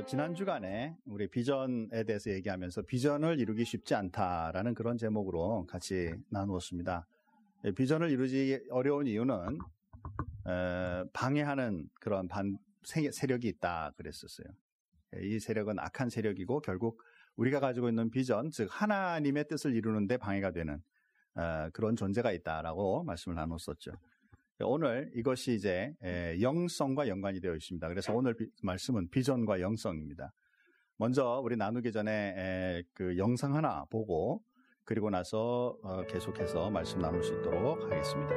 지난 주간에 우리 비전에 대해서 얘기하면서 비전을 이루기 쉽지 않다라는 그런 제목으로 같이 나누었습니다. 비전을 이루기 어려운 이유는 방해하는 그런 세력이 있다 그랬었어요. 이 세력은 악한 세력이고 결국 우리가 가지고 있는 비전, 즉 하나님의 뜻을 이루는 데 방해가 되는 그런 존재가 있다라고 말씀을 나눴었죠. 오늘 이것이 이제 영성과 연관이 되어 있습니다. 그래서 오늘 말씀은 비전과 영성입니다. 먼저 우리 나누기 전에 그 영상 하나 보고 그리고 나서 계속해서 말씀 나눌 수 있도록 하겠습니다.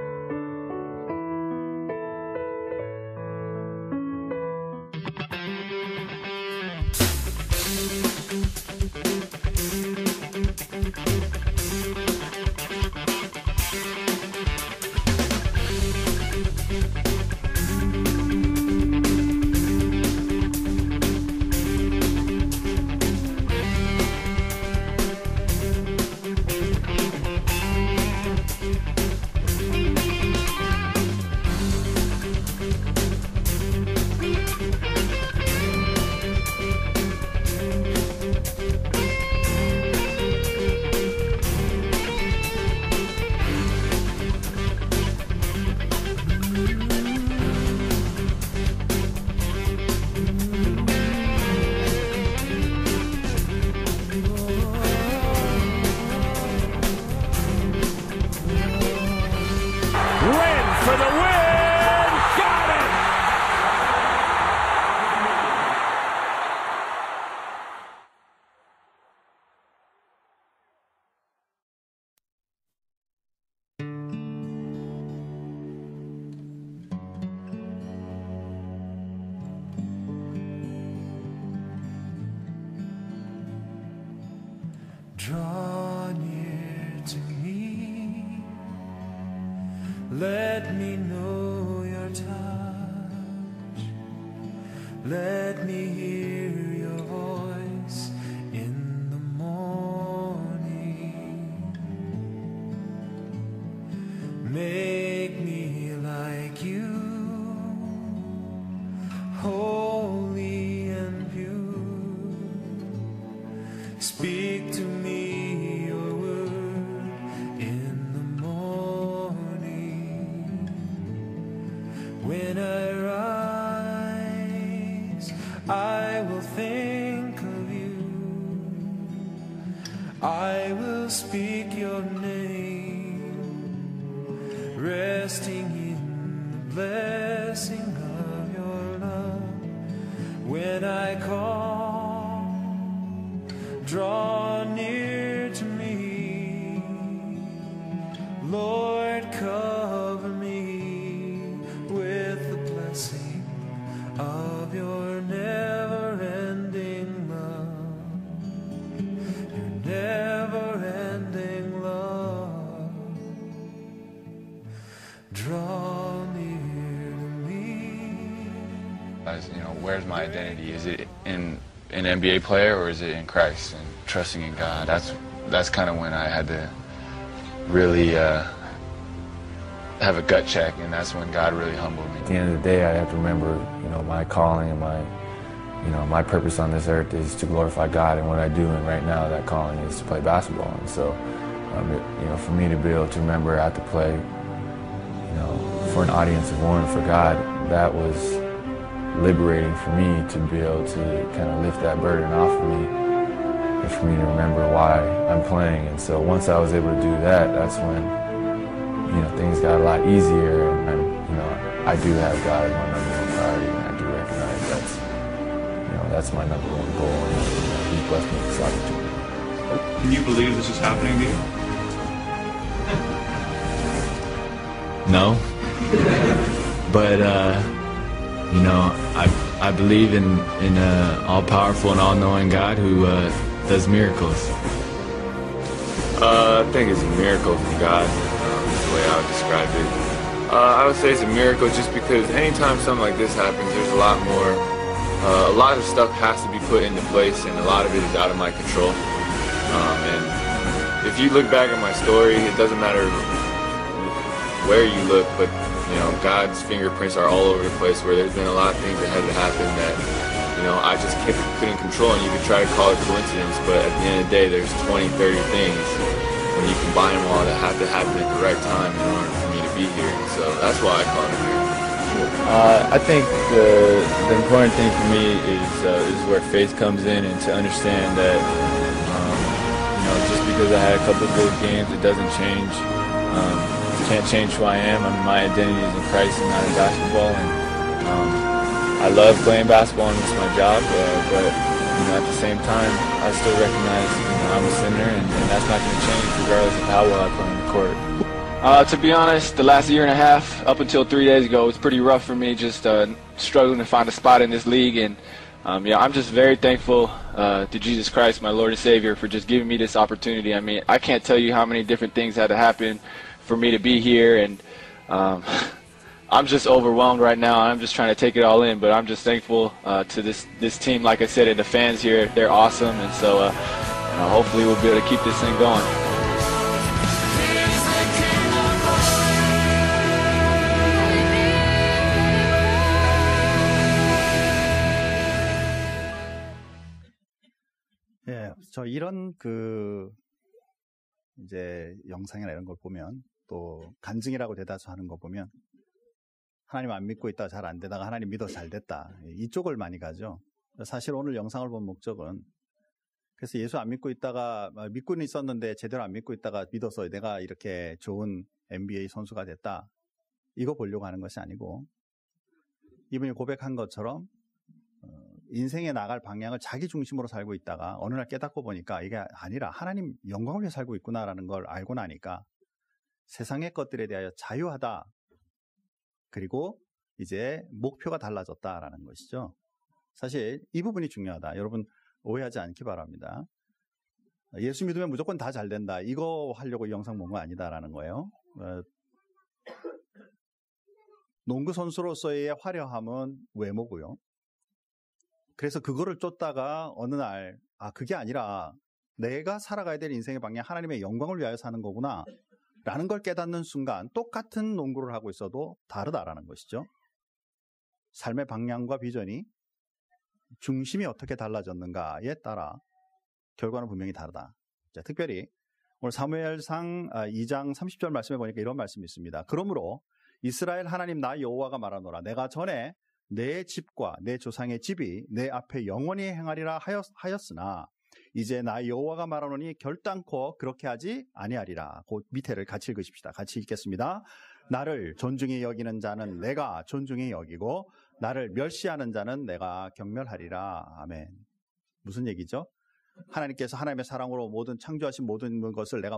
Draw near to me, let me know your touch, let me hear your voice in the morning, make me like you, holy and pure, speak to me. When I rise, I will think of you. I will speak your name, resting in the blessing of your love. When I call, draw near to me, Lord, cover me with the blessing of your never-ending love, your never-ending love. Draw near to me. As you know, where's my identity? Is it in an NBA player or is it in Christ and trusting in God? That's kind of when I had to really have a gut check, and that's when God really humbled me. At the end of the day, I have to remember, my calling and my purpose on this earth is to glorify God, and what I do, and right now that calling is to play basketball. And so, for me to be able to remember I have to play, for an audience of one, for God, that was liberating for me to be able to kind of lift that burden off of me, and for me to remember why I'm playing. And so once I was able to do that, that's when things got a lot easier, and I do have God as my number one priority, and I do recognize that's my number one goal, and He's blessed me with this opportunity. Can you believe this is happening to you? No, but I believe in all-powerful and all-knowing God who does miracles. I think it's a miracle from God. The way I would describe it. I would say it's a miracle just because anytime something like this happens, there's a lot more, a lot of stuff has to be put into place, and a lot of it is out of my control. And if you look back at my story, it doesn't matter where you look, but God's fingerprints are all over the place, where there's been a lot of things that had to happen that I just couldn't control, and you could try to call it coincidence, but at the end of the day, there's 20, 30 things when you combine them all that have to happen at the right time in order for me to be here. So that's why I call it here. I think the important thing for me is where faith comes in, and to understand that just because I had a couple of good games, it doesn't change. Can't change who I am. I mean, my identity is in Christ and not in basketball. And I love playing basketball and it's my job. But at the same time, I still recognize I'm a sinner, and that's not going to change regardless of how well I play on the court. To be honest, the last year and a half, up until 3 days ago, it was pretty rough for me, just struggling to find a spot in this league. And I'm just very thankful to Jesus Christ, my Lord and Savior, for just giving me this opportunity. I mean, I can't tell you how many different things had to happen for me to be here, and I'm just overwhelmed right now. I'm just trying to take it all in, but I'm just thankful to this team, like I said, and the fans here. They're awesome, and so hopefully we'll be able to keep this thing going. 예, 저 이런 이제 영상이나 이런 걸 보면, 또 간증이라고 대다수 하는 거 보면, 하나님 안 믿고 있다가 잘 안 되다가 하나님 믿어 잘 됐다, 이쪽을 많이 가죠. 사실 오늘 영상을 본 목적은, 그래서 예수 안 믿고 있다가, 믿고는 있었는데 제대로 안 믿고 있다가 믿어서 내가 이렇게 좋은 NBA 선수가 됐다, 이거 보려고 하는 것이 아니고, 이분이 고백한 것처럼 인생에 나갈 방향을 자기 중심으로 살고 있다가 어느 날 깨닫고 보니까 이게 아니라 하나님 영광을 위해 살고 있구나라는 걸 알고 나니까 세상의 것들에 대하여 자유하다, 그리고 이제 목표가 달라졌다라는 것이죠. 사실 이 부분이 중요하다. 여러분 오해하지 않기 바랍니다. 예수 믿으면 무조건 다 잘 된다, 이거 하려고 이 영상 본 거 아니다라는 거예요. 농구 선수로서의 화려함은 외모고요. 그래서 그거를 쫓다가 어느 날, 그게 아니라 내가 살아가야 될 인생의 방향, 하나님의 영광을 위하여 사는 거구나 라는 걸 깨닫는 순간 똑같은 농구를 하고 있어도 다르다라는 것이죠. 삶의 방향과 비전이, 중심이 어떻게 달라졌는가에 따라 결과는 분명히 다르다. 자, 특별히 오늘 사무엘상 2장 30절 말씀에 보니까 이런 말씀이 있습니다. 그러므로 이스라엘 하나님 나 여호와가 말하노라, 내가 전에 내 집과 내 조상의 집이 내 앞에 영원히 행하리라 하였으나 이제 나 여호와가 말하노니 결단코 그렇게 하지 아니하리라. 그 밑에를 같이 읽으십시다. 같이 읽겠습니다. 나를 존중히 여기는 자는 내가 존중히 여기고 나를 멸시하는 자는 내가 경멸하리라. 아멘. 무슨 얘기죠? 하나님께서 하나님의 사랑으로 모든 창조하신 모든 것을 내가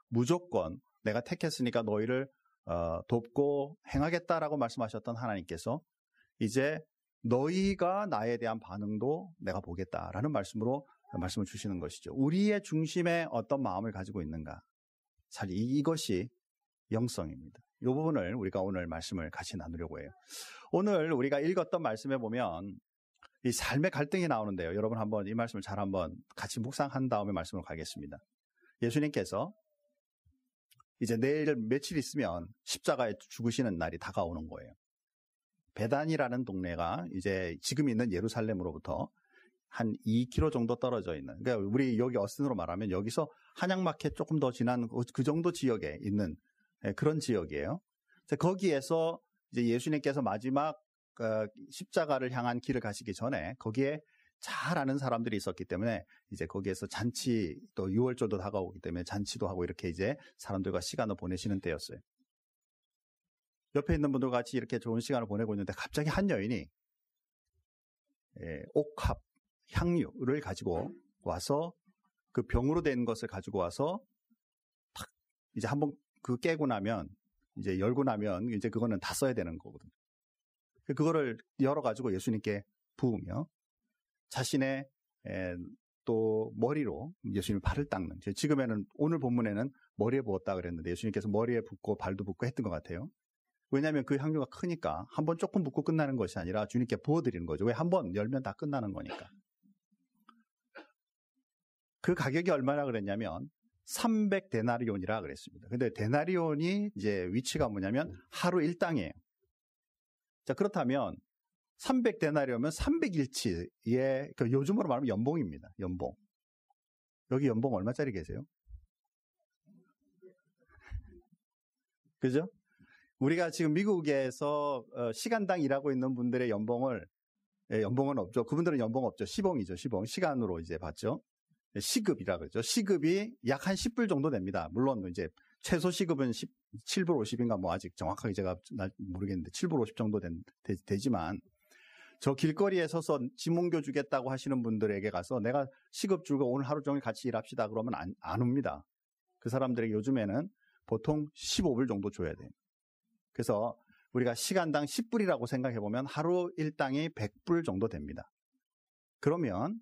무조건 내가 택했으니까 너희를 돕고 행하겠다라고 말씀하셨던 하나님께서 이제 너희가 나에 대한 반응도 내가 보겠다라는 말씀을 주시는 것이죠. 우리의 중심에 어떤 마음을 가지고 있는가, 사실 이것이 영성입니다. 이 부분을 우리가 오늘 말씀을 같이 나누려고 해요. 오늘 우리가 읽었던 말씀에 보면 이 삶의 갈등이 나오는데요. 여러분 한번 이 말씀을 잘 한번 같이 묵상한 다음에 말씀을 가겠습니다. 예수님께서 이제 내일 며칠 있으면 십자가에 죽으시는 날이 다가오는 거예요. 베단이라는 동네가 이제 지금 있는 예루살렘으로부터 한 2km 정도 떨어져 있는, 그러니까 우리 여기 어스틴으로 말하면 여기서 한양마켓 조금 더 지난 그 정도 지역에 있는 그런 지역이에요. 거기에서 이제 예수님께서 마지막 십자가를 향한 길을 가시기 전에 거기에 잘 아는 사람들이 있었기 때문에 이제 거기에서 잔치, 또 6월절도 다가오기 때문에 잔치도 하고 이렇게 이제 사람들과 시간을 보내시는 때였어요. 옆에 있는 분들과 같이 이렇게 좋은 시간을 보내고 있는데 갑자기 한 여인이 옥합, 향유를 가지고 와서 그 병으로 된 것을 가지고 와서 탁 이제 한번 그 깨고 나면, 이제 열고 나면 이제 그거는 다 써야 되는 거거든요. 그거를 열어가지고 예수님께 부으며 자신의 또 머리로 예수님의 발을 닦는, 지금에는 오늘 본문에는 머리에 부었다 그랬는데 예수님께서 머리에 붓고 발도 붓고 했던 것 같아요. 왜냐하면 그 향유가 크니까 한 번 조금 붓고 끝나는 것이 아니라 주님께 부어드리는 거죠. 왜? 한 번 열면 다 끝나는 거니까. 그 가격이 얼마나 그랬냐면 300데나리온이라 그랬습니다. 근데 데나리온이 이제 위치가 뭐냐면 하루 일당이에요. 자, 그렇다면 300데나리온이면 300일치의 그 요즘으로 말하면 연봉입니다. 연봉. 여기 연봉 얼마짜리 계세요? 그죠? 우리가 지금 미국에서 시간당 일하고 있는 분들의 연봉은 없죠. 그분들은 연봉 없죠. 시봉이죠. 시봉. 시간으로 이제 받죠. 시급이라 그러죠. 시급이 약 한 10불 정도 됩니다. 물론 이제 최소 시급은 7불 50인가 뭐 아직 정확하게 제가 모르겠는데 7불 50 정도 되지만 저 길거리에 서서 짐 옮겨주겠다고 하시는 분들에게 가서 내가 시급 주고 오늘 하루 종일 같이 일합시다 그러면 안 옵니다. 그 사람들에게 요즘에는 보통 15불 정도 줘야 돼요. 그래서 우리가 시간당 10불이라고 생각해보면 하루 일당이 100불 정도 됩니다. 그러면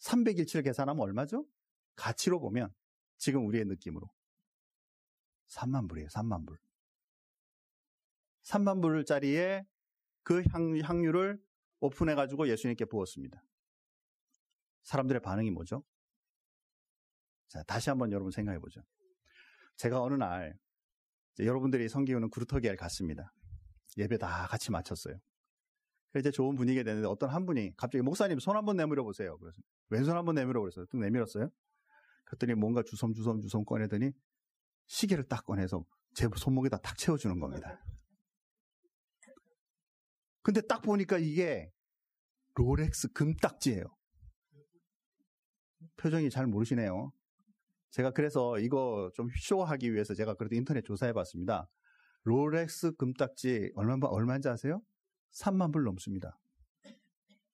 300일치를 계산하면 얼마죠? 가치로 보면 지금 우리의 느낌으로 3만 불이에요. 3만 불. 3만 불짜리에 그 향유를 오픈해가지고 예수님께 부었습니다. 사람들의 반응이 뭐죠? 자, 다시 한번 여러분 생각해보죠. 제가 어느 날 여러분들이 섬기우는 그루터기에 갔습니다. 예배 다 같이 마쳤어요. 그래서 이제 좋은 분위기가 됐는데 어떤 한 분이 갑자기 목사님 손 한번 내밀어 보세요. 그래서 왼손 한번 내밀어 그랬어요. 또 내밀었어요. 그랬더니 뭔가 주섬 꺼내더니 시계를 딱 꺼내서 제 손목에다 탁 채워주는 겁니다. 근데 딱 보니까 이게 롤렉스 금딱지예요. 표정이 잘 모르시네요. 제가 그래서 이거 좀 쇼하기 위해서 제가 그래도 인터넷 조사해봤습니다. 롤렉스 금딱지 얼마인지 아세요? 3만 불 넘습니다.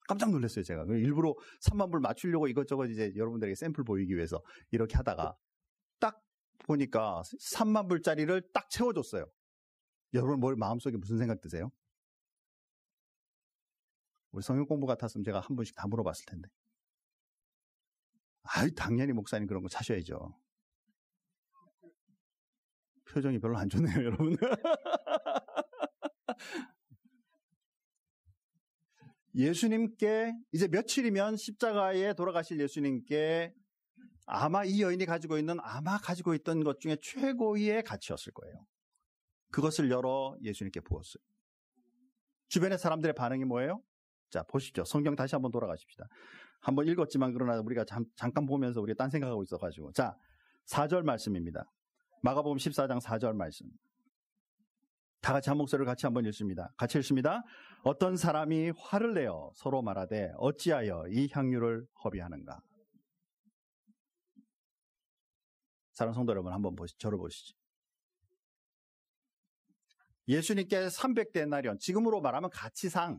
깜짝 놀랐어요, 제가. 일부러 3만 불 맞추려고 이것저것 이제 여러분들에게 샘플 보이기 위해서 이렇게 하다가 딱 보니까 3만 불짜리를 딱 채워줬어요. 여러분 마음속에 무슨 생각 드세요? 우리 성경 공부 같았으면 제가 한 분씩 다 물어봤을 텐데. 당연히 목사님 그런 거 사셔야죠. 표정이 별로 안 좋네요, 여러분. 예수님께 이제 며칠이면 십자가에 돌아가실 예수님께 아마 이 여인이 가지고 있던 것 중에 최고의 가치였을 거예요. 그것을 열어 예수님께 부었어요. 주변의 사람들의 반응이 뭐예요? 자, 보십시오. 성경 다시 한번 돌아가십시다. 한번 읽었지만 그러나 우리가 잠깐 보면서 우리가 딴 생각하고 있어가지고. 자, 4절 말씀입니다. 마가복음 14장 4절 말씀. 다 같이 한 목소리를 같이 한번 읽습니다. 같이 읽습니다. 어떤 사람이 화를 내어 서로 말하되 어찌하여 이 향유를 허비하는가. 사랑하는 성도 여러분, 한번 저를 보시죠. 예수님께 300데나리온, 지금으로 말하면 가치상,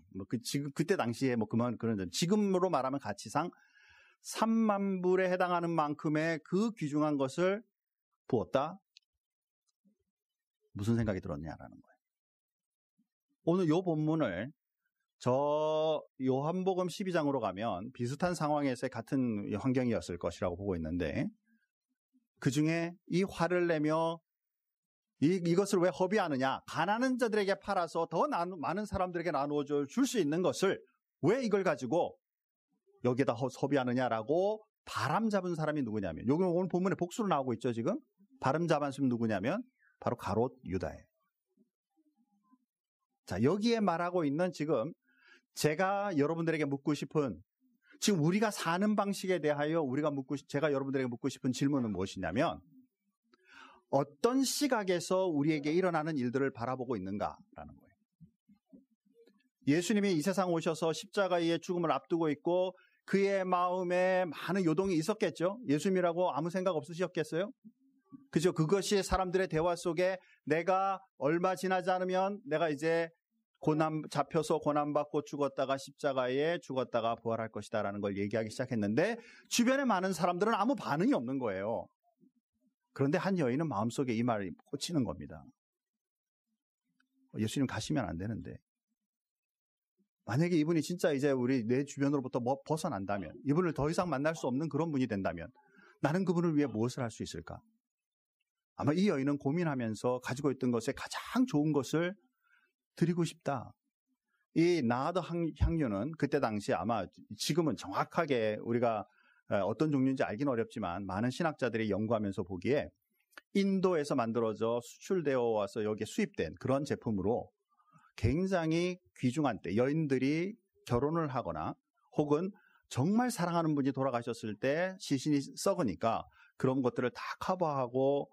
그때 당시에 지금으로 말하면 가치상 3만 불에 해당하는 만큼의 그 귀중한 것을 부었다. 무슨 생각이 들었냐라는 거예요. 오늘 이 본문을 저 요한복음 12장으로 가면 비슷한 상황에서의 같은 환경이었을 것이라고 보고 있는데, 그 중에 이 화를 내며 이것을 왜 허비하느냐? 가난한 자들에게 팔아서 더 많은 사람들에게 나누어 줄 수 있는 것을 왜 이걸 가지고 여기에다 허비하느냐라고 바람 잡은 사람이 누구냐면, 여기 오늘 본문에 복수로 나오고 있죠, 지금? 바람 잡은 사람이 누구냐면 바로 가롯 유다예요. 자, 여기에 말하고 있는 지금 제가 여러분들에게 묻고 싶은, 지금 우리가 사는 방식에 대하여 제가 여러분들에게 묻고 싶은 질문은 무엇이냐면, 어떤 시각에서 우리에게 일어나는 일들을 바라보고 있는가라는 거예요. 예수님이 이 세상 오셔서 십자가의 죽음을 앞두고 있고 그의 마음에 많은 요동이 있었겠죠. 예수님이라고 아무 생각 없으셨겠어요? 그죠? 그것이 사람들의 대화 속에 내가 얼마 지나지 않으면 내가 이제 잡혀서 고난받고 죽었다가 십자가에 죽었다가 부활할 것이다라는 걸 얘기하기 시작했는데, 주변에 많은 사람들은 아무 반응이 없는 거예요. 그런데 한 여인은 마음속에 이 말이 꽂히는 겁니다. 예수님 가시면 안 되는데, 만약에 이분이 진짜 이제 내 주변으로부터 벗어난다면, 이분을 더 이상 만날 수 없는 그런 분이 된다면 나는 그분을 위해 무엇을 할 수 있을까? 아마 이 여인은 고민하면서 가지고 있던 것에 가장 좋은 것을 드리고 싶다. 이 나아더 향유는 그때 당시 아마 지금은 정확하게 우리가 어떤 종류인지 알기는 어렵지만 많은 신학자들이 연구하면서 보기에 인도에서 만들어져 수출되어 와서 여기에 수입된 그런 제품으로 굉장히 귀중한 때 여인들이 결혼을 하거나 혹은 정말 사랑하는 분이 돌아가셨을 때 시신이 썩으니까 그런 것들을 다 커버하고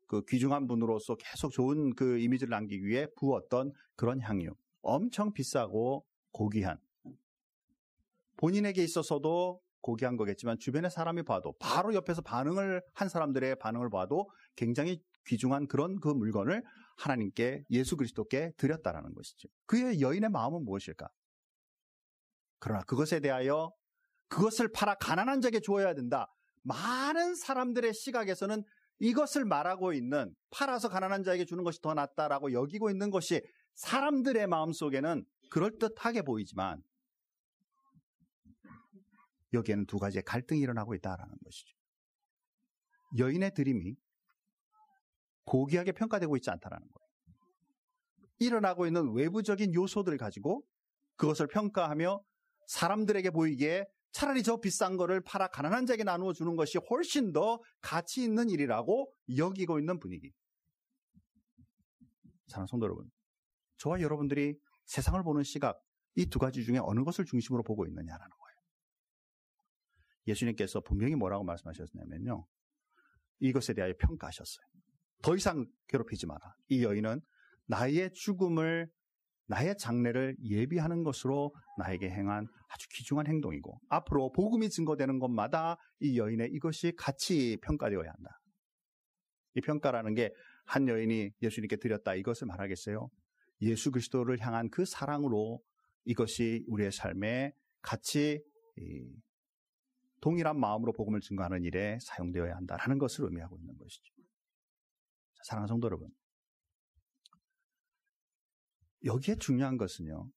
그 귀중한 분으로서 계속 좋은 그 이미지를 남기기 위해 부었던 그런 향유. 엄청 비싸고 고귀한. 본인에게 있어서도 고귀한 거겠지만 주변의 사람이 봐도 바로 옆에서 반응을 한 사람들의 반응을 봐도 굉장히 귀중한 그런 그 물건을 하나님께 예수 그리스도께 드렸다라는 것이죠. 그의 여인의 마음은 무엇일까? 그러나 그것에 대하여 그것을 팔아 가난한 자에게 주어야 된다. 많은 사람들의 시각에서는 이것을 말하고 있는 팔아서 가난한 자에게 주는 것이 더 낫다라고 여기고 있는 것이 사람들의 마음속에는 그럴듯하게 보이지만 여기에는 두 가지의 갈등이 일어나고 있다라는 것이죠. 여인의 드림이 고귀하게 평가되고 있지 않다라는 거예요. 일어나고 있는 외부적인 요소들을 가지고 그것을 평가하며 사람들에게 보이기에 차라리 저 비싼 거를 팔아 가난한 자에게 나누어 주는 것이 훨씬 더 가치 있는 일이라고 여기고 있는 분위기. 사랑하는 성도 여러분, 저와 여러분들이 세상을 보는 시각, 이 두 가지 중에 어느 것을 중심으로 보고 있느냐라는 거예요. 예수님께서 분명히 뭐라고 말씀하셨냐면요, 이것에 대하여 평가하셨어요. 더 이상 괴롭히지 마라. 이 여인은 나의 죽음을, 나의 장례를 예비하는 것으로 나에게 행한 아주 귀중한 행동이고 앞으로 복음이 증거되는 것마다 이 여인의 이것이 같이 평가되어야 한다. 이 평가라는 게 한 여인이 예수님께 드렸다 이것을 말하겠어요? 예수 그리스도를 향한 그 사랑으로 이것이 우리의 삶에 같이 동일한 마음으로 복음을 증거하는 일에 사용되어야 한다라는 것을 의미하고 있는 것이죠. 사랑하는 성도 여러분, 여기에 중요한 것은요,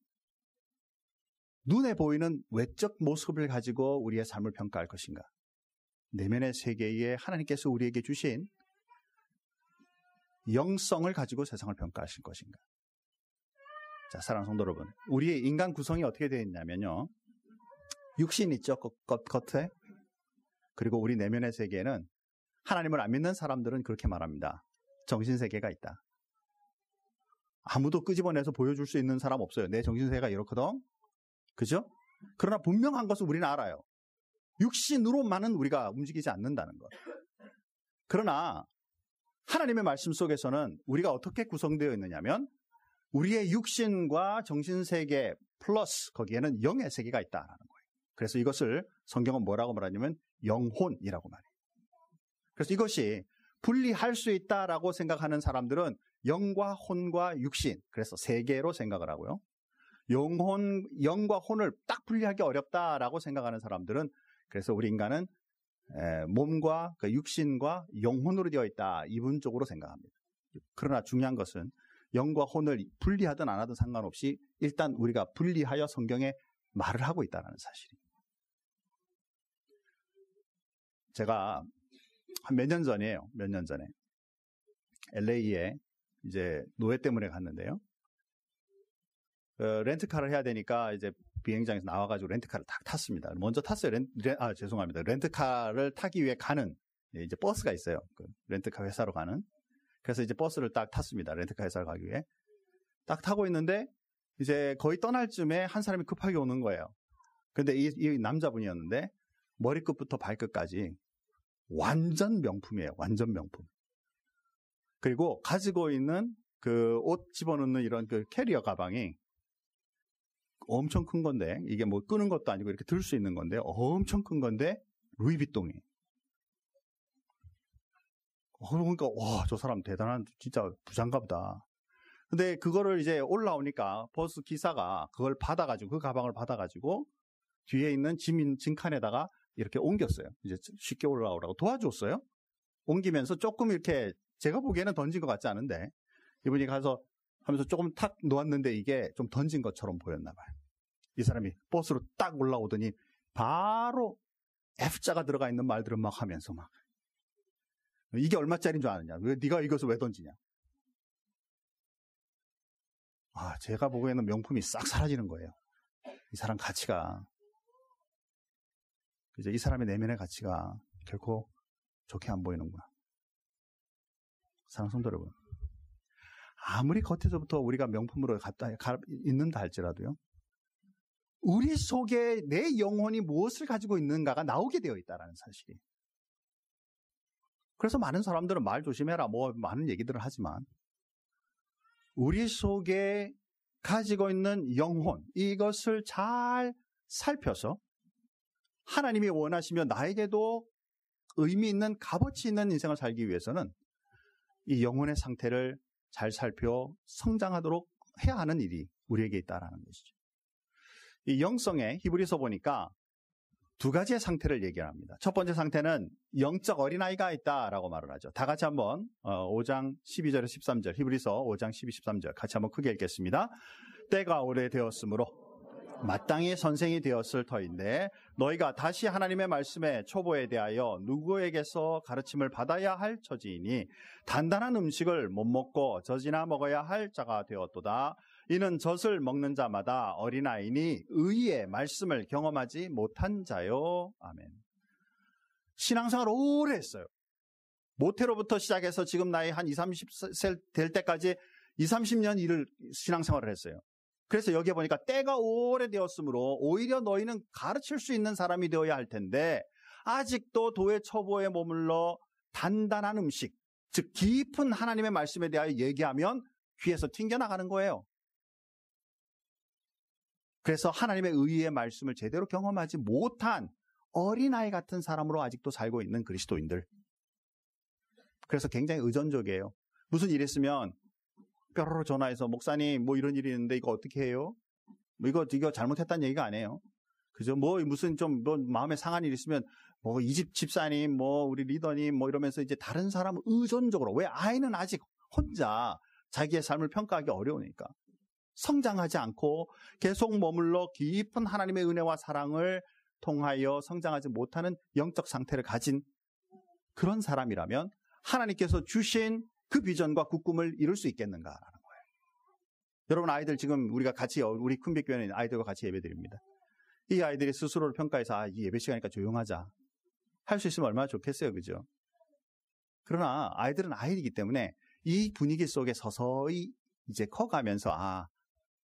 눈에 보이는 외적 모습을 가지고 우리의 삶을 평가할 것인가, 내면의 세계에 하나님께서 우리에게 주신 영성을 가지고 세상을 평가하실 것인가. 자, 사랑하는 성도 여러분, 우리의 인간 구성이 어떻게 되어 있냐면요, 육신 있죠, 겉에. 그리고 우리 내면의 세계에는 하나님을 안 믿는 사람들은 그렇게 말합니다. 정신세계가 있다. 아무도 끄집어내서 보여줄 수 있는 사람 없어요. 내 정신세계가 이렇거든. 그죠? 그러나 분명한 것은 우리는 알아요. 육신으로만은 우리가 움직이지 않는다는 것. 그러나 하나님의 말씀 속에서는 우리가 어떻게 구성되어 있느냐면 우리의 육신과 정신세계 플러스 거기에는 영의 세계가 있다라는 거예요. 그래서 이것을 성경은 뭐라고 말하냐면 영혼이라고 말해요. 그래서 이것이 분리할 수 있다라고 생각하는 사람들은 영과 혼과 육신, 그래서 세계로 생각을 하고요. 영과 혼을 딱 분리하기 어렵다라고 생각하는 사람들은 그래서 우리 인간은 몸과 그 육신과 영혼으로 되어 있다, 이분 쪽으로 생각합니다. 그러나 중요한 것은 영과 혼을 분리하든 안 하든 상관없이 일단 우리가 분리하여 성경에 말을 하고 있다는 사실입니다. 제가 한 몇 년 전이에요. 몇 년 전에 LA에 이제 노예 때문에 갔는데요. 렌트카를 해야 되니까 이제 비행장에서 나와가지고 렌트카를 딱 탔습니다. 먼저 탔어요. 죄송합니다. 렌트카를 타기 위해 가는 이제 버스가 있어요. 그 렌트카 회사로 가는. 그래서 이제 버스를 딱 탔습니다. 렌트카 회사를 가기 위해. 딱 타고 있는데 이제 거의 떠날 쯤에 한 사람이 급하게 오는 거예요. 근데 이 남자분이었는데 머리끝부터 발끝까지 완전 명품이에요. 완전 명품. 그리고 가지고 있는 그 옷 집어넣는 이런 그 캐리어 가방이 엄청 큰 건데, 이게 뭐 끄는 것도 아니고 이렇게 들 수 있는 건데 엄청 큰 건데 루이비통이에요. 그러니까 와, 저 사람 대단한 진짜 부자인가 보다. 근데 그거를 이제 올라오니까 버스 기사가 그걸 받아가지고, 그 가방을 받아가지고 뒤에 있는 짐칸에다가 이렇게 옮겼어요. 이제 쉽게 올라오라고 도와줬어요. 옮기면서 조금 이렇게 제가 보기에는 던진 것 같지 않은데 이분이 가서 하면서 조금 탁 놓았는데 이게 좀 던진 것처럼 보였나 봐요. 이 사람이 버스로 딱 올라오더니 바로 F자가 들어가 있는 말들을 막 하면서 막 이게 얼마짜리인 줄 아느냐? 왜 네가 이것을 왜 던지냐? 아, 제가 보기에는 명품이 싹 사라지는 거예요. 이 사람 가치가, 이제 이 사람의 내면의 가치가 결코 좋게 안 보이는구나. 사랑하는 성도 여러분, 아무리 겉에서부터 우리가 명품으로 갖다 있는다 할지라도요. 우리 속에 내 영혼이 무엇을 가지고 있는가가 나오게 되어 있다는 사실이. 그래서 많은 사람들은 말 조심해라 뭐 많은 얘기들을 하지만 우리 속에 가지고 있는 영혼 이것을 잘 살펴서 하나님이 원하시며 나에게도 의미 있는 값어치 있는 인생을 살기 위해서는 이 영혼의 상태를 잘 살펴 성장하도록 해야 하는 일이 우리에게 있다라는 것이죠. 이 영성의 히브리서 보니까 두 가지의 상태를 얘기합니다. 첫 번째 상태는 영적 어린아이가 있다라고 말을 하죠. 다 같이 한번 5장 12절에서 13절 히브리서 5장 12, 13절 같이 한번 크게 읽겠습니다. 때가 오래되었으므로 마땅히 선생이 되었을 터인데 너희가 다시 하나님의 말씀의 초보에 대하여 누구에게서 가르침을 받아야 할 처지이니 단단한 음식을 못 먹고 젖이나 먹어야 할 자가 되었도다. 이는 젖을 먹는 자마다 어린아이니 의의 말씀을 경험하지 못한 자요. 아멘. 신앙생활 오래 했어요. 모태로부터 시작해서 지금 나이 한 20, 30세 될 때까지 20, 30년 일을 신앙생활을 했어요. 그래서 여기에 보니까 때가 오래되었으므로 오히려 너희는 가르칠 수 있는 사람이 되어야 할 텐데 아직도 도의 초보에 머물러 단단한 음식, 즉 깊은 하나님의 말씀에 대하여 얘기하면 귀에서 튕겨나가는 거예요. 그래서 하나님의 의의 말씀을 제대로 경험하지 못한 어린아이 같은 사람으로 아직도 살고 있는 그리스도인들. 그래서 굉장히 의존적이에요. 무슨 일 있으면 뼈로로 전화해서 목사님 뭐 이런 일이 있는데 이거 어떻게 해요? 이거 잘못했다는 얘기가 아니에요. 그죠? 뭐 무슨 좀 뭐 마음에 상한 일 있으면 뭐 이 집 집사님 뭐 우리 리더님 뭐 이러면서 이제 다른 사람을 의존적으로 왜 아이는 아직 혼자 자기의 삶을 평가하기 어려우니까 성장하지 않고 계속 머물러 깊은 하나님의 은혜와 사랑을 통하여 성장하지 못하는 영적 상태를 가진 그런 사람이라면 하나님께서 주신 그 비전과 그 꿈을 이룰 수 있겠는가라는 거예요. 여러분 아이들 지금 우리가 같이 우리 큰빛교회는 아이들과 같이 예배드립니다. 이 아이들이 스스로를 평가해서 이 예배 시간이니까 조용하자 할 수 있으면 얼마나 좋겠어요. 그죠? 그러나 아이들은 아이이기 때문에 이 분위기 속에 서서히 이제 커가면서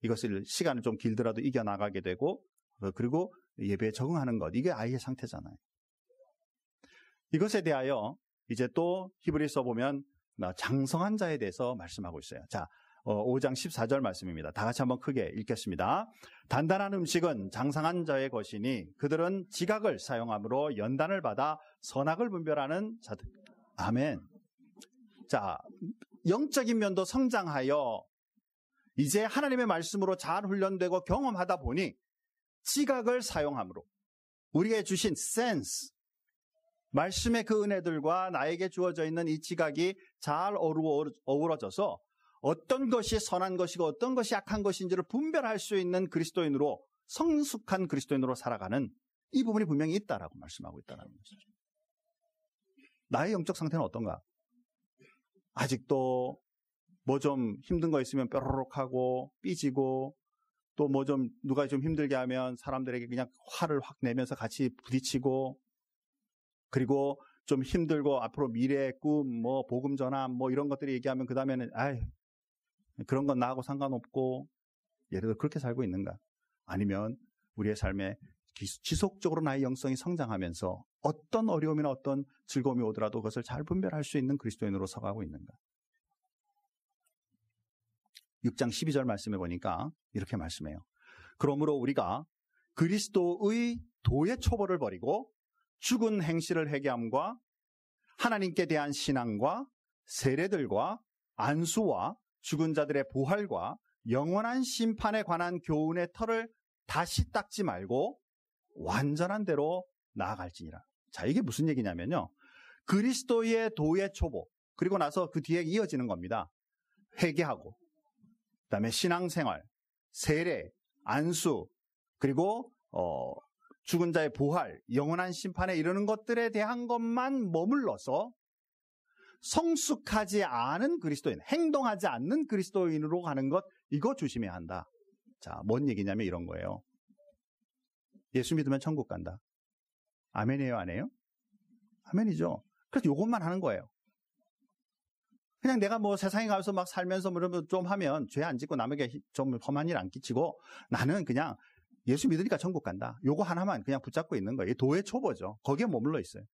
이것을 시간을 좀 길더라도 이겨나가게 되고 그리고 예배에 적응하는 것 이게 아이의 상태잖아요. 이것에 대하여 이제 또 히브리서 보면 장성한 자에 대해서 말씀하고 있어요. 자, 5장 14절 말씀입니다. 다 같이 한번 크게 읽겠습니다. 단단한 음식은 장성한 자의 것이니 그들은 지각을 사용함으로 연단을 받아 선악을 분별하는 자들. 아멘. 자, 영적인 면도 성장하여 이제 하나님의 말씀으로 잘 훈련되고 경험하다 보니 지각을 사용함으로 우리에게 주신 센스, 말씀의 그 은혜들과 나에게 주어져 있는 이 지각이 잘 어우러져서 어떤 것이 선한 것이고 어떤 것이 악한 것인지를 분별할 수 있는 그리스도인으로 성숙한 그리스도인으로 살아가는 이 부분이 분명히 있다라고 말씀하고 있다는 것이죠. 나의 영적 상태는 어떤가? 아직도 뭐 좀 힘든 거 있으면 뾰로록 하고 삐지고 또 뭐 좀 누가 좀 힘들게 하면 사람들에게 그냥 화를 확 내면서 같이 부딪히고 그리고 좀 힘들고 앞으로 미래의 꿈, 뭐 복음 전함, 뭐 이런 것들을 얘기하면 그 다음에는 그런 건 나하고 상관없고 예를 들어 그렇게 살고 있는가? 아니면 우리의 삶에 지속적으로 나의 영성이 성장하면서 어떤 어려움이나 어떤 즐거움이 오더라도 그것을 잘 분별할 수 있는 그리스도인으로 서가고 있는가? 6장 12절 말씀해 보니까 이렇게 말씀해요. 그러므로 우리가 그리스도의 도의 초보를 버리고 죽은 행실을 회개함과 하나님께 대한 신앙과 세례들과 안수와 죽은 자들의 부활과 영원한 심판에 관한 교훈의 털을 다시 닦지 말고 완전한 대로 나아갈지니라. 자, 이게 무슨 얘기냐면요. 그리스도의 도의 초보 그리고 나서 그 뒤에 이어지는 겁니다. 회개하고 그다음에 신앙생활, 세례, 안수 그리고 죽은 자의 부활, 영원한 심판에 이르는 것들에 대한 것만 머물러서 성숙하지 않은 그리스도인, 행동하지 않는 그리스도인으로 가는 것, 이거 조심해야 한다. 자, 뭔 얘기냐면 이런 거예요. 예수 믿으면 천국 간다. 아멘이에요, 안 해요? 아멘이죠. 그래서 이것만 하는 거예요. 그냥 내가 뭐 세상에 가서 막 살면서 뭐 좀 하면 죄 안 짓고 남에게 좀 험한 일 안 끼치고 나는 그냥 예수 믿으니까 천국 간다. 요거 하나만 그냥 붙잡고 있는 거예요. 도의 초보죠. 거기에 머물러 있어요.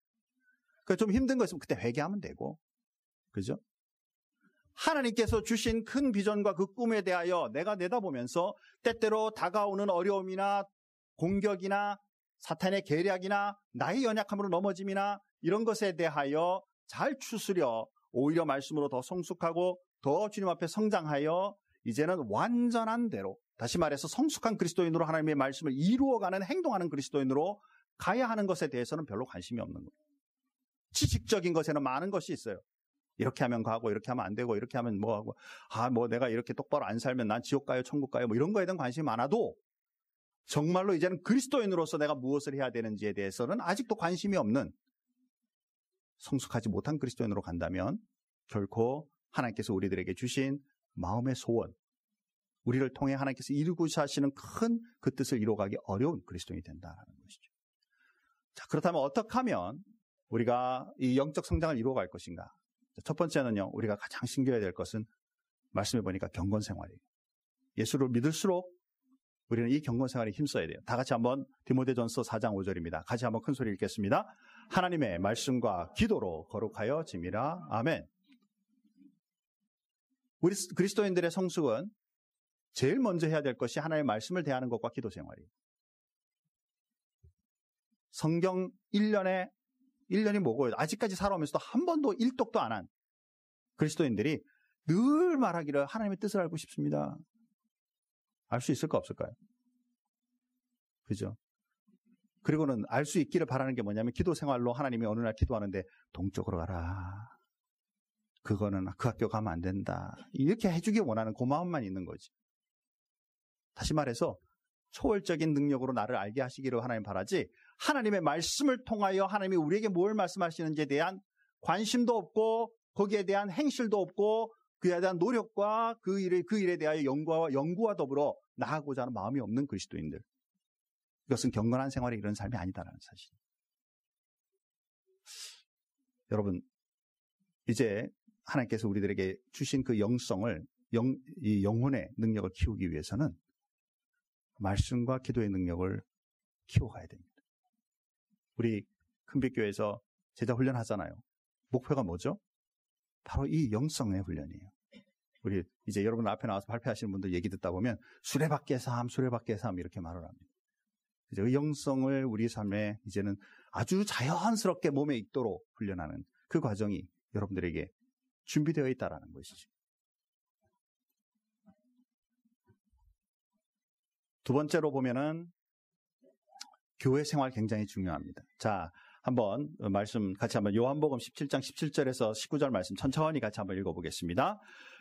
그러니까 좀 힘든 거 있으면 그때 회개하면 되고. 그죠? 하나님께서 주신 큰 비전과 그 꿈에 대하여 내가 내다보면서 때때로 다가오는 어려움이나 공격이나 사탄의 계략이나 나의 연약함으로 넘어짐이나 이런 것에 대하여 잘 추스려 오히려 말씀으로 더 성숙하고 더 주님 앞에 성장하여 이제는 완전한 대로, 다시 말해서 성숙한 그리스도인으로 하나님의 말씀을 이루어가는 행동하는 그리스도인으로 가야 하는 것에 대해서는 별로 관심이 없는 거예요. 지식적인 것에는 많은 것이 있어요. 이렇게 하면 가고 이렇게 하면 안 되고 이렇게 하면 뭐 하고 뭐 내가 이렇게 똑바로 안 살면 난 지옥 가요 천국 가요 뭐 이런 거에 대한 관심이 많아도 정말로 이제는 그리스도인으로서 내가 무엇을 해야 되는지에 대해서는 아직도 관심이 없는 성숙하지 못한 그리스도인으로 간다면 결코 하나님께서 우리들에게 주신 마음의 소원, 우리를 통해 하나님께서 이루고자 하시는 큰 그 뜻을 이루어가기 어려운 그리스도인이 된다는 것이죠. 자, 그렇다면 어떻게 하면 우리가 이 영적 성장을 이루어갈 것인가? 첫 번째는요, 우리가 가장 신경해야 될 것은 말씀해 보니까 경건 생활이에요. 예수를 믿을수록 우리는 이 경건 생활에 힘써야 돼요. 다 같이 한번 디모데전서 4장 5절입니다. 같이 한번 큰 소리 읽겠습니다. 하나님의 말씀과 기도로 거룩하여 짐이라. 아멘. 우리 그리스도인들의 성숙은 제일 먼저 해야 될 것이 하나님의 말씀을 대하는 것과 기도 생활이에요. 성경 1년이 뭐고 아직까지 살아오면서도 한 번도 일독도 안 한 그리스도인들이 늘 말하기를 하나님의 뜻을 알고 싶습니다. 알 수 있을까 없을까요? 그죠? 그리고는 알 수 있기를 바라는 게 뭐냐면 기도 생활로 하나님이 어느 날 기도하는데 동쪽으로 가라. 그거는 그 학교 가면 안 된다. 이렇게 해주기 원하는 그 마음만 있는 거지. 다시 말해서 초월적인 능력으로 나를 알게 하시기를 하나님 바라지 하나님의 말씀을 통하여 하나님이 우리에게 뭘 말씀하시는지에 대한 관심도 없고 거기에 대한 행실도 없고 그에 대한 노력과 그 일에 대하여 연구와 더불어 나아가고자 하는 마음이 없는 그리스도인들. 이것은 경건한 생활에 이런 삶이 아니다라는 사실. 여러분, 이제 하나님께서 우리들에게 주신 그 영성을, 이 영혼의 능력을 키우기 위해서는 말씀과 기도의 능력을 키워가야 됩니다. 우리 큰빛교회에서 제자 훈련하잖아요. 목표가 뭐죠? 바로 이 영성의 훈련이에요. 우리 이제 여러분 앞에 나와서 발표하시는 분들 얘기 듣다 보면 수레바퀴의 삶 이렇게 말을 합니다. 이제 그 영성을 우리 삶에 이제는 아주 자연스럽게 몸에 익도록 훈련하는 그 과정이 여러분들에게 준비되어 있다라는 것이죠. 두 번째로 보면은 교회 생활 굉장히 중요합니다. 자, 한번 말씀 같이 한번 요한복음 17장 17절에서 19절 말씀 천천히 같이 한번 읽어보겠습니다.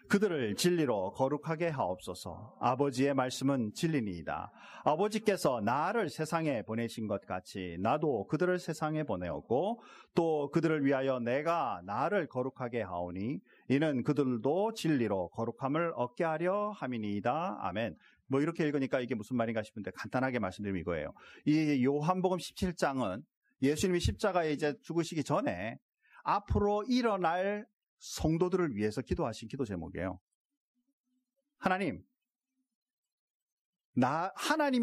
그들을 진리로 거룩하게 하옵소서. 아버지의 말씀은 진리니이다. 아버지께서 나를 세상에 보내신 것 같이 나도 그들을 세상에 보내었고 또 그들을 위하여 내가 나를 거룩하게 하오니 이는 그들도 진리로 거룩함을 얻게 하려 함이니이다. 아멘. 뭐 이렇게 읽으니까 이게 무슨 말인가 싶은데 간단하게 말씀드리면 이거예요. 이 요한복음 17장은 예수님이 십자가에 이제 죽으시기 전에 앞으로 일어날 성도들을 위해서 기도하신 기도 제목이에요. 하나님이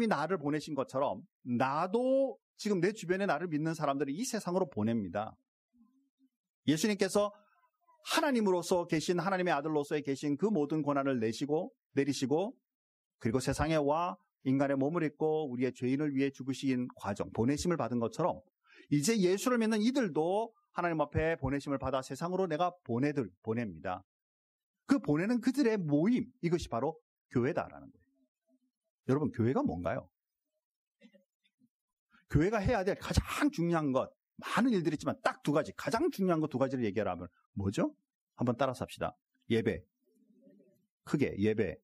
나를 보내신 것처럼 나도 지금 내 주변에 나를 믿는 사람들을 이 세상으로 보냅니다. 예수님께서 하나님으로서 계신 하나님의 아들로서의 계신 그 모든 고난을 내리시고 그리고 세상에 와 인간의 몸을 입고 우리의 죄인을 위해 죽으신 과정, 보내심을 받은 것처럼 이제 예수를 믿는 이들도 하나님 앞에 보내심을 받아 세상으로 내가 보냅니다. 그 보내는 그들의 모임, 이것이 바로 교회다라는 거예요. 여러분, 교회가 뭔가요? 교회가 해야 될 가장 중요한 것, 많은 일들이 있지만 딱 두 가지, 가장 중요한 것 두 가지를 얘기하라면 뭐죠? 한번 따라서 합시다. 예배. 크게 예배.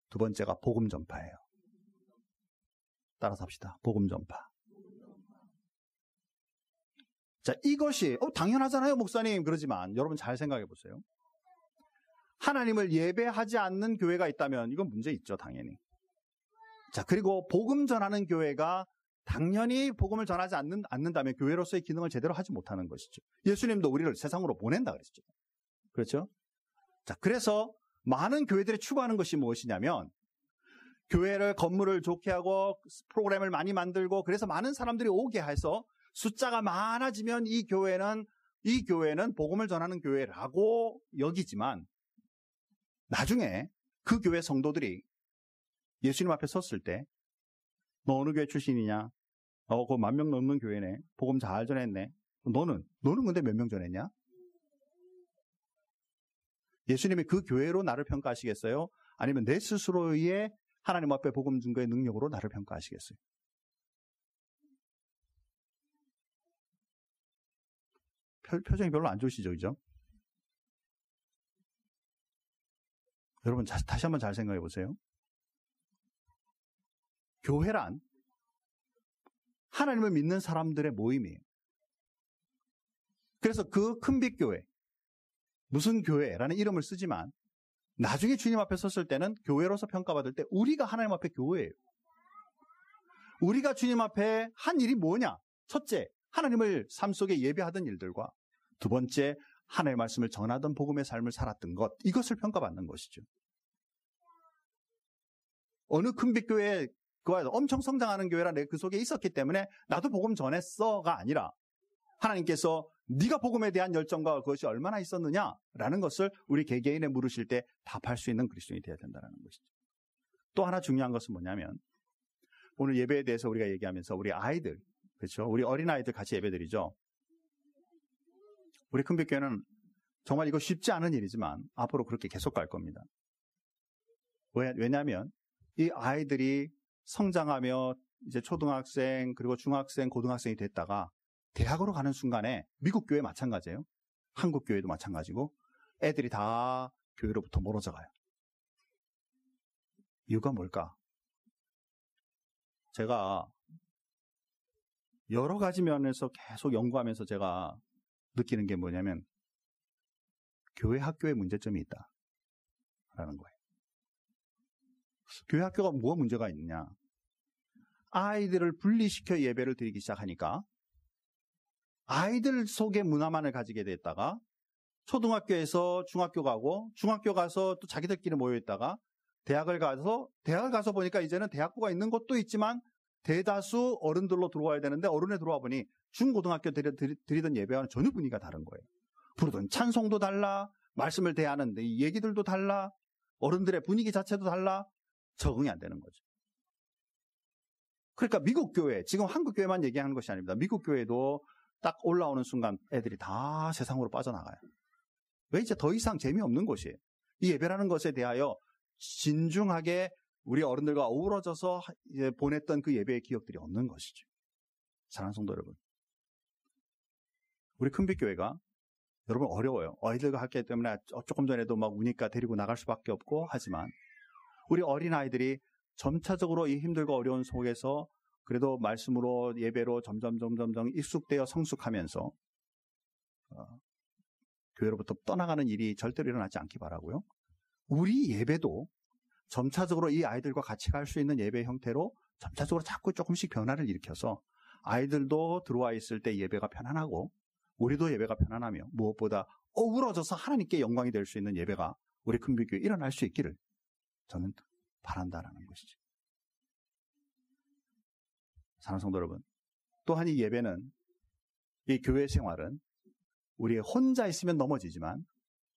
두 번째가 복음 전파예요. 따라서 합시다. 복음 전파. 자, 이것이 당연하잖아요, 목사님. 그러지만 여러분 잘 생각해 보세요. 하나님을 예배하지 않는 교회가 있다면 이건 문제 있죠, 당연히. 자, 그리고 복음 전하는 교회가 당연히 복음을 전하지 않는다면 교회로서의 기능을 제대로 하지 못하는 것이죠. 예수님도 우리를 세상으로 보낸다 그랬죠. 그렇죠? 자, 그래서 많은 교회들이 추구하는 것이 무엇이냐면 교회를 건물을 좋게 하고 프로그램을 많이 만들고 그래서 많은 사람들이 오게 해서 숫자가 많아지면 이 교회는 복음을 전하는 교회라고 여기지만 나중에 그 교회 성도들이 예수님 앞에 섰을 때 너 어느 교회 출신이냐? 그거 10,000명 넘는 교회네. 복음 잘 전했네. 너는 근데 몇 명 전했냐? 예수님이 그 교회로 나를 평가하시겠어요? 아니면 내 스스로의 하나님 앞에 복음 증거의 능력으로 나를 평가하시겠어요? 표정이 별로 안 좋으시죠, 그죠? 여러분 다시 한번 잘 생각해 보세요. 교회란 하나님을 믿는 사람들의 모임이에요. 그래서 그 큰빛교회, 무슨 교회라는 이름을 쓰지만 나중에 주님 앞에 섰을 때는 교회로서 평가받을 때 우리가 하나님 앞에 교회예요. 우리가 주님 앞에 한 일이 뭐냐? 첫째, 하나님을 삶 속에 예배하던 일들과 두 번째, 하나님의 말씀을 전하던 복음의 삶을 살았던 것, 이것을 평가받는 것이죠. 어느 큰빛교회 엄청 성장하는 교회라 내가 그 속에 있었기 때문에 나도 복음 전했어가 아니라 하나님께서 네가 복음에 대한 열정과 그것이 얼마나 있었느냐라는 것을 우리 개개인에 물으실 때 답할 수 있는 그리스도인이 되어야 된다는 것이죠. 또 하나 중요한 것은 뭐냐면 오늘 예배에 대해서 우리가 얘기하면서 우리 아이들, 그렇죠? 우리 어린아이들 같이 예배드리죠. 우리 큰빛교회는 정말 이거 쉽지 않은 일이지만 앞으로 그렇게 계속 갈 겁니다. 왜냐하면 이 아이들이 성장하며 이제 초등학생 그리고 중학생, 고등학생이 됐다가 대학으로 가는 순간에 미국 교회 마찬가지예요. 한국 교회도 마찬가지고 애들이 다 교회로부터 멀어져 가요. 이유가 뭘까? 제가 여러 가지 면에서 계속 연구하면서 제가 느끼는 게 뭐냐면 교회 학교에 문제점이 있다라는 거예요. 교회 학교가 뭐가 문제가 있느냐? 아이들을 분리시켜 예배를 드리기 시작하니까 아이들 속의 문화만을 가지게 됐다가 초등학교에서 중학교 가고 중학교 가서 또 자기들끼리 모여있다가 대학을 가서 보니까 이제는 대학부가 있는 것도 있지만 대다수 어른들로 들어와야 되는데 어른에 들어와 보니 중고등학교 드리던 예배와는 전혀 분위기가 다른 거예요. 부르던 찬송도 달라, 말씀을 대하는데 이 얘기들도 달라, 어른들의 분위기 자체도 달라, 적응이 안 되는 거죠. 그러니까 미국 교회, 지금 한국 교회만 얘기하는 것이 아닙니다. 미국 교회도 딱 올라오는 순간 애들이 다 세상으로 빠져나가요. 왜? 이제 더 이상 재미없는 곳이에요. 이 예배라는 것에 대하여 진중하게 우리 어른들과 어우러져서 보냈던 그 예배의 기억들이 없는 것이죠. 사랑하는 성도 여러분, 우리 큰빛교회가 여러분 어려워요. 아이들과 함께 때문에 조금 전에도 막 우니까 데리고 나갈 수밖에 없고 하지만 우리 어린아이들이 점차적으로 이 힘들고 어려운 속에서 그래도 말씀으로 예배로 점점 익숙되어 성숙하면서 교회로부터 떠나가는 일이 절대로 일어나지 않기 바라고요. 우리 예배도 점차적으로 이 아이들과 같이 갈 수 있는 예배 형태로 점차적으로 자꾸 조금씩 변화를 일으켜서 아이들도 들어와 있을 때 예배가 편안하고 우리도 예배가 편안하며 무엇보다 어우러져서 하나님께 영광이 될 수 있는 예배가 우리 큰빛교회에 일어날 수 있기를 저는 바란다라는 것이죠. 사랑하는 성도 여러분, 또한 이 예배는, 이 교회 생활은 우리 혼자 있으면 넘어지지만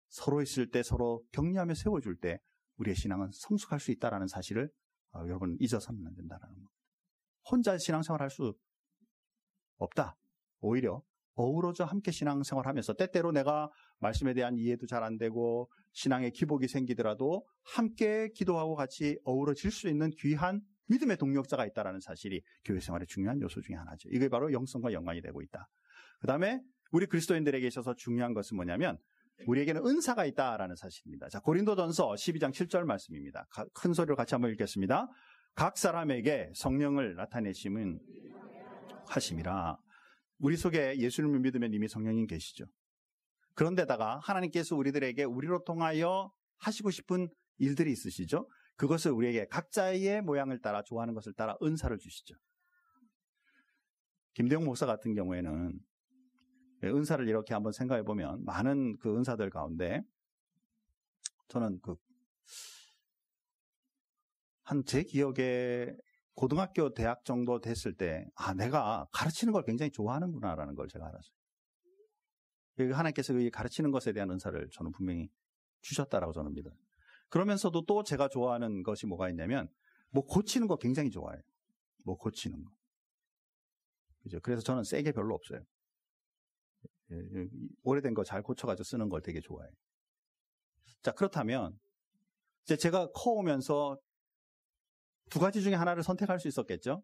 서로 있을 때 서로 격려하며 세워줄 때 우리의 신앙은 성숙할 수 있다는 사실을 여러분 잊어서는 안 된다는 겁니다. 혼자 신앙생활 할 수 없다. 오히려 어우러져 함께 신앙생활하면서 때때로 내가 말씀에 대한 이해도 잘 안 되고 신앙의 기복이 생기더라도 함께 기도하고 같이 어우러질 수 있는 귀한 믿음의 동력자가 있다는 사실이 교회 생활의 중요한 요소 중에 하나죠. 이게 바로 영성과 연관이 되고 있다. 그 다음에 우리 그리스도인들에게 있어서 중요한 것은 뭐냐면 우리에게는 은사가 있다라는 사실입니다. 자, 고린도전서 12장 7절 말씀입니다. 큰 소리로 같이 한번 읽겠습니다. 각 사람에게 성령을 나타내심은 하심이라. 우리 속에 예수님을 믿으면 이미 성령님 계시죠. 그런데다가 하나님께서 우리로 통하여 하시고 싶은 일들이 있으시죠. 그것을 우리에게 각자의 모양을 따라 좋아하는 것을 따라 은사를 주시죠. 김대용 목사 같은 경우에는 은사를 이렇게 한번 생각해 보면 많은 그 은사들 가운데 저는 제 기억에 고등학교, 대학 정도 됐을 때, 내가 가르치는 걸 굉장히 좋아하는구나라는 걸 제가 알았어요. 하나님께서 이 가르치는 것에 대한 은사를 저는 분명히 주셨다라고 저는 믿어요. 그러면서도 또 제가 좋아하는 것이 뭐가 있냐면, 고치는 거 굉장히 좋아해요. 고치는 거. 그죠? 그래서 저는 새 게 별로 없어요. 오래된 거 잘 고쳐가지고 쓰는 걸 되게 좋아해요. 자, 그렇다면, 이제 제가 커오면서 두 가지 중에 하나를 선택할 수 있었겠죠?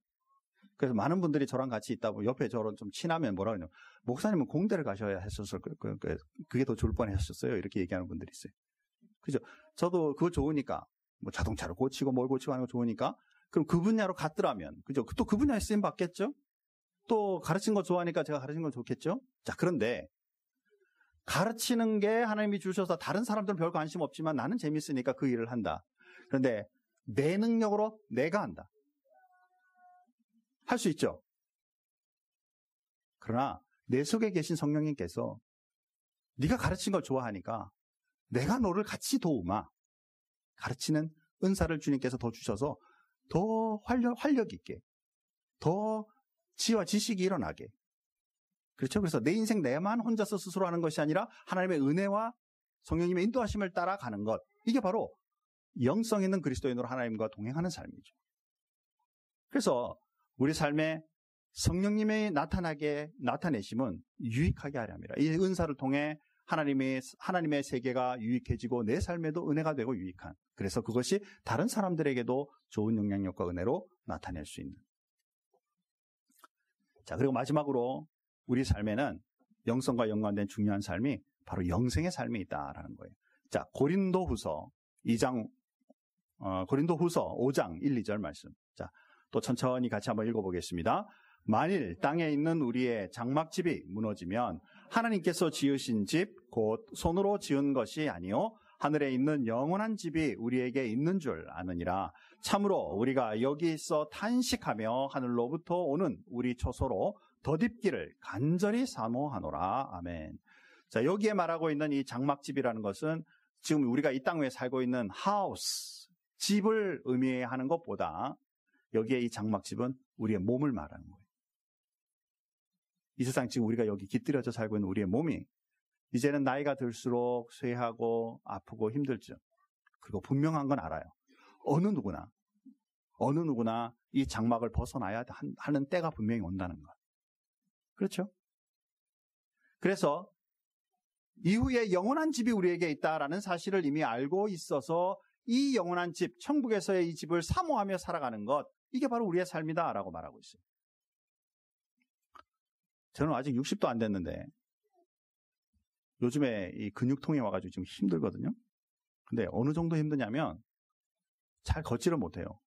그래서 많은 분들이 저랑 같이 있다 보면 옆에 저랑 좀 친하면 뭐라 그러냐면, 목사님은 공대를 가셔야 했었을 그게 더 좋을 뻔하셨어요. 이렇게 얘기하는 분들이 있어요. 그죠? 저도 그거 좋으니까, 자동차를 고치고 뭘 고치고 하는 거 좋으니까, 그럼 그 분야로 갔더라면, 그죠? 또 그 분야에 쓰임 받겠죠? 또 가르치는 거 좋아하니까 제가 가르치는 건 좋겠죠? 자, 그런데 가르치는 게 하나님이 주셔서 다른 사람들은 별 관심 없지만 나는 재밌으니까 그 일을 한다. 그런데 내 능력으로 내가 한다. 할 수 있죠. 그러나 내 속에 계신 성령님께서 네가 가르치는 걸 좋아하니까 내가 너를 같이 도우마. 가르치는 은사를 주님께서 더 주셔서 더 활력 있게, 더 지혜와 지식이 일어나게. 그렇죠? 그래서 내 인생 내만 혼자서 스스로 하는 것이 아니라 하나님의 은혜와 성령님의 인도하심을 따라가는 것. 이게 바로 영성 있는 그리스도인으로 하나님과 동행하는 삶이죠. 그래서 우리 삶에 성령님의 나타내심은 유익하게 하려 합니다. 이 은사를 통해 하나님의 세계가 유익해지고 내 삶에도 은혜가 되고 유익한. 그래서 그것이 다른 사람들에게도 좋은 영향력과 은혜로 나타낼 수 있는. 자, 그리고 마지막으로 우리 삶에는 영성과 연관된 중요한 삶이 바로 영생의 삶이 있다라는 거예요. 자, 고린도후서 5장 1, 2절 말씀. 자, 또 천천히 같이 한번 읽어보겠습니다. 만일 땅에 있는 우리의 장막집이 무너지면 하나님께서 지으신 집, 곧 손으로 지은 것이 아니요 하늘에 있는 영원한 집이 우리에게 있는 줄 아느니라. 참으로 우리가 여기 있어 탄식하며 하늘로부터 오는 우리 초소로 덧입기를 간절히 사모하노라. 아멘. 자, 여기에 말하고 있는 이 장막집이라는 것은 지금 우리가 이 땅 위에 살고 있는 하우스, 집을 의미하는 것보다 여기에 이 장막집은 우리의 몸을 말하는 거예요. 이 세상 지금 우리가 여기 깃들여져 살고 있는 우리의 몸이 이제는 나이가 들수록 쇠하고 아프고 힘들죠. 그리고 분명한 건 알아요. 어느 누구나 이 장막을 벗어나야 하는 때가 분명히 온다는 것. 그렇죠? 그래서 이후에 영원한 집이 우리에게 있다라는 사실을 이미 알고 있어서 이 영원한 집, 천국에서의 이 집을 사모하며 살아가는 것, 이게 바로 우리의 삶이다라고 말하고 있어요. 저는 아직 60도 안 됐는데 요즘에 이 근육통이 와가지고 지금 힘들거든요. 근데 어느 정도 힘드냐면 잘 걷지를 못해요.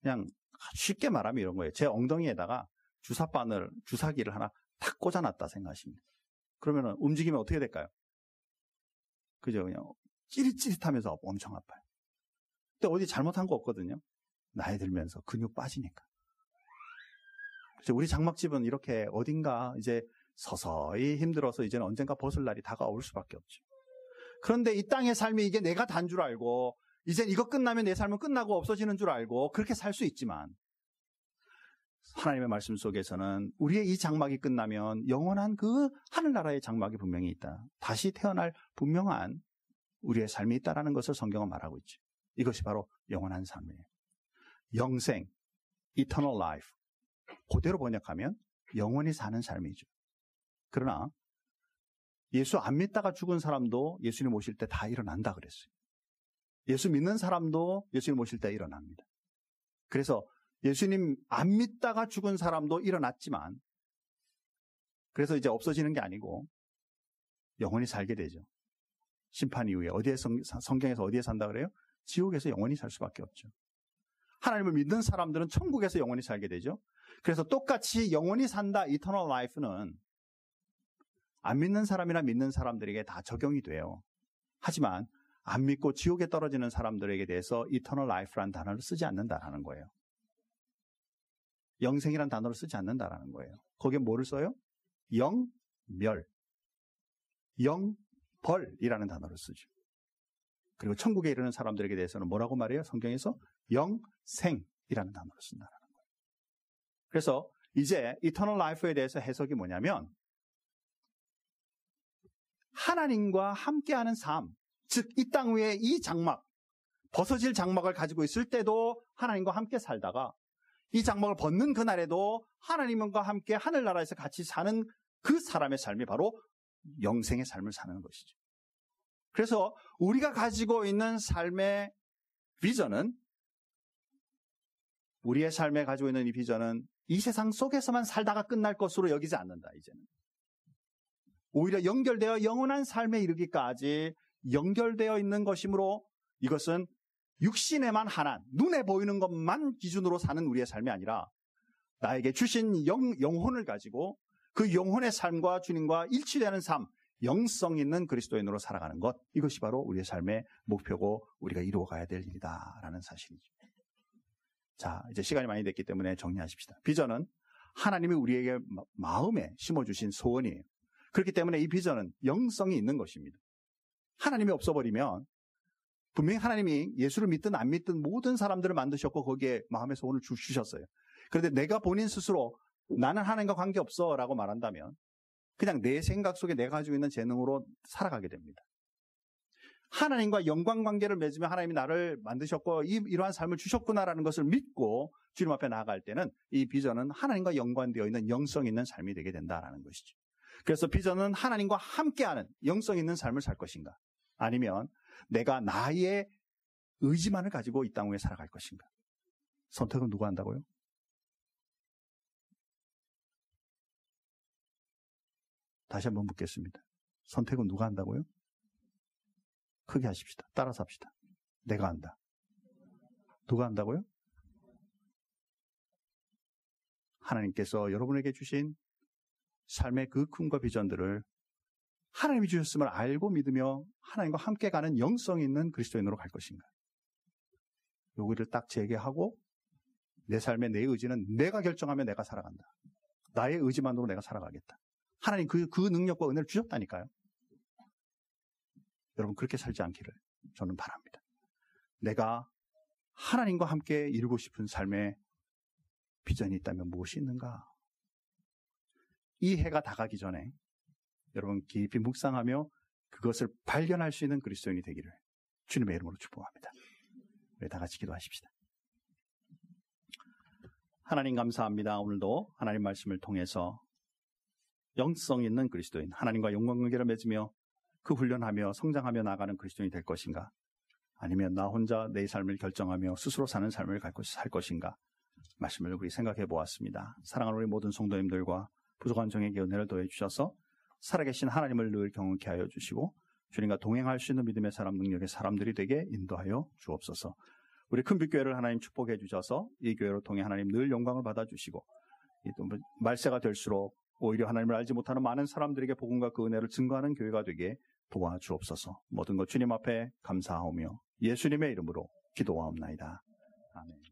그냥 쉽게 말하면 이런 거예요. 제 엉덩이에다가 주사기를 하나 탁 꽂아놨다 생각하십니다. 그러면 움직이면 어떻게 될까요? 그죠? 그냥 찌릿찌릿하면서 엄청 아파요. 근데 어디 잘못한 거 없거든요. 나이 들면서 근육 빠지니까. 그래서 우리 장막집은 이렇게 어딘가 이제 서서히 힘들어서 이제는 언젠가 벗을 날이 다가올 수밖에 없죠. 그런데 이 땅의 삶이 이게 내가 단 줄 알고 이젠 이거 끝나면 내 삶은 끝나고 없어지는 줄 알고 그렇게 살 수 있지만 하나님의 말씀 속에서는 우리의 이 장막이 끝나면 영원한 그 하늘나라의 장막이 분명히 있다. 다시 태어날 분명한 우리의 삶이 있다라는 것을 성경은 말하고 있죠. 이것이 바로 영원한 삶이에요. 영생, eternal life. 그대로 번역하면 영원히 사는 삶이죠. 그러나 예수 안 믿다가 죽은 사람도 예수님 오실 때 다 일어난다 그랬어요. 예수 믿는 사람도 예수님 오실 때 일어납니다. 그래서 예수님 안 믿다가 죽은 사람도 일어났지만 그래서 이제 없어지는 게 아니고 영원히 살게 되죠. 심판 이후에 성경에서 어디에 산다 그래요? 지옥에서 영원히 살 수밖에 없죠. 하나님을 믿는 사람들은 천국에서 영원히 살게 되죠. 그래서 똑같이 영원히 산다 eternal life는 안 믿는 사람이나 믿는 사람들에게 다 적용이 돼요. 하지만 안 믿고 지옥에 떨어지는 사람들에게 대해서 eternal life라는 단어를 쓰지 않는다라는 거예요. 영생이라는 단어를 쓰지 않는다라는 거예요. 거기에 뭐를 써요? 영멸, 영벌이라는 단어를 쓰죠. 그리고 천국에 이르는 사람들에게 대해서는 뭐라고 말해요? 성경에서 영생이라는 단어를 쓴다라는 거예요. 그래서 이제 이터널 라이프에 대해서 해석이 뭐냐면 하나님과 함께하는 삶, 즉 이 땅 위에 이 장막, 벗어질 장막을 가지고 있을 때도 하나님과 함께 살다가 이 장막을 벗는 그날에도 하나님과 함께 하늘나라에서 같이 사는 그 사람의 삶이 바로 영생의 삶을 사는 것이죠. 그래서 우리가 가지고 있는 삶의 비전은, 우리의 삶에 가지고 있는 이 비전은 이 세상 속에서만 살다가 끝날 것으로 여기지 않는다, 이제는. 오히려 연결되어 영원한 삶에 이르기까지 연결되어 있는 것이므로 이것은 육신에만 한한, 눈에 보이는 것만 기준으로 사는 우리의 삶이 아니라 나에게 주신 영혼을 가지고 그 영혼의 삶과 주님과 일치되는 삶, 영성 있는 그리스도인으로 살아가는 것, 이것이 바로 우리의 삶의 목표고 우리가 이루어가야 될 일이다라는 사실이죠. 자, 이제 시간이 많이 됐기 때문에 정리하십시다. 비전은 하나님이 우리에게 마음에 심어주신 소원이에요. 그렇기 때문에 이 비전은 영성이 있는 것입니다. 하나님이 없어버리면 분명히 하나님이 예수를 믿든 안 믿든 모든 사람들을 만드셨고 거기에 마음의 소원을 주셨어요. 그런데 내가 본인 스스로 나는 하나님과 관계없어 라고 말한다면 그냥 내 생각 속에 내가 가지고 있는 재능으로 살아가게 됩니다. 하나님과 영광관계를 맺으며 하나님이 나를 만드셨고 이러한 삶을 주셨구나라는 것을 믿고 주님 앞에 나아갈 때는 이 비전은 하나님과 연관되어 있는 영성 있는 삶이 되게 된다라는 것이죠. 그래서 비전은 하나님과 함께하는 영성 있는 삶을 살 것인가, 아니면 내가 나의 의지만을 가지고 이 땅 위에 살아갈 것인가. 선택은 누가 한다고요? 다시 한번 묻겠습니다. 선택은 누가 한다고요? 크게 하십시다. 따라서 합시다. 내가 한다. 누가 한다고요? 하나님께서 여러분에게 주신 삶의 그 꿈과 비전들을 하나님이 주셨음을 알고 믿으며 하나님과 함께 가는 영성 있는 그리스도인으로 갈 것인가? 여기를 딱 재개하고 내 삶의 내 의지는 내가 결정하면 내가 살아간다. 나의 의지만으로 내가 살아가겠다. 하나님 그 능력과 은혜를 주셨다니까요. 여러분 그렇게 살지 않기를 저는 바랍니다. 내가 하나님과 함께 이루고 싶은 삶의 비전이 있다면 무엇이 있는가? 이 해가 다 가기 전에 여러분 깊이 묵상하며 그것을 발견할 수 있는 그리스도인이 되기를 주님의 이름으로 축복합니다. 우리 다 같이 기도하십시다. 하나님 감사합니다. 오늘도 하나님 말씀을 통해서 영성 있는 그리스도인, 하나님과 영광관계를 맺으며 그 훈련하며 성장하며 나가는 그리스도인이 될 것인가? 아니면 나 혼자 내 삶을 결정하며 스스로 사는 삶을 살 것인가? 말씀을 우리 생각해 보았습니다. 사랑하는 우리 모든 성도님들과 부족한 종에게 은혜를 더해 주셔서 살아계신 하나님을 늘 경험케 하여 주시고 주님과 동행할 수 있는 믿음의 사람, 능력의 사람들이 되게 인도하여 주옵소서. 우리 큰빛교회를 하나님 축복해 주셔서 이 교회로 통해 하나님 늘 영광을 받아주시고 말세가 될수록 오히려 하나님을 알지 못하는 많은 사람들에게 복음과 그 은혜를 증거하는 교회가 되게 도와주옵소서. 모든 것 주님 앞에 감사하오며 예수님의 이름으로 기도하옵나이다. 아멘.